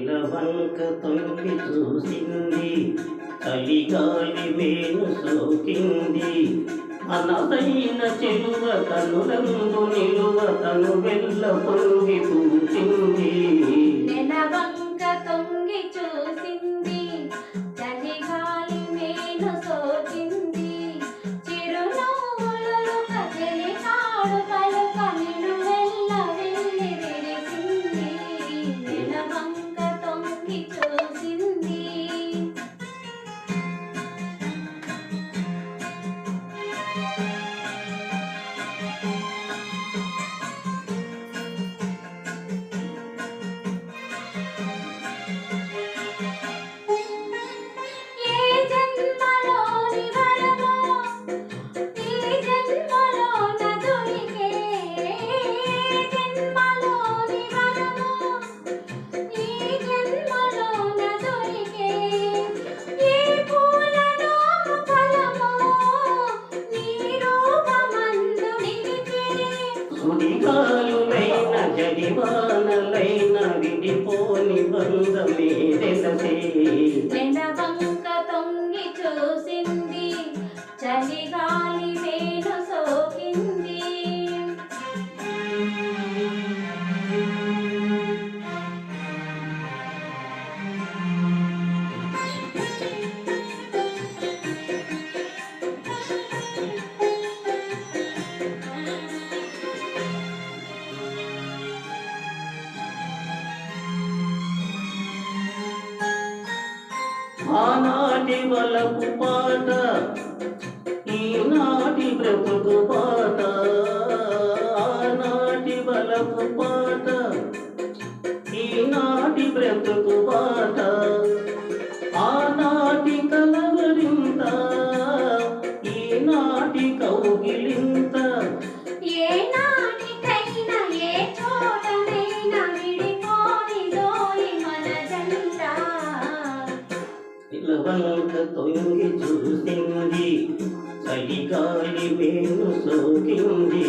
నిలవంక తొంగి చూసింది, చలిగాలి మేను సోకింది. మనసైన చెలువ కనులందు నిలువ తను వెళ్ళ పొంగి పూచింది. నిలవంక తొంగి చూసింది, చలిగాలి మేను సోకింది. చిరునవ్వులు కదిలి కాడు పలుక నిలువెల్ల వెళ్ళి విరిసింది. నిలవంక తొంగి చూసింది. సుడిగాలులైన జడివానలైన విడిపోని బంధమే తెలిసే. నిలవంక తొంగి చూసింది, చలిగాలి మేను సోకింది. ఆనాటి వలపు పాట, ఈనాటి బ్రతుకు పాట. ఆనాటి వలపు పాట, ఈనాటి బ్రతుకు పాట. ఆనాటి కలవరింత, ఈనాటి కౌగిలింత. ఏనాటికైనా ఏ చోటనైనా విడిపోనిదోయి మన జంట. నిలవంక తొంగి చూసింది, చలిగాలి మేను సోకింది.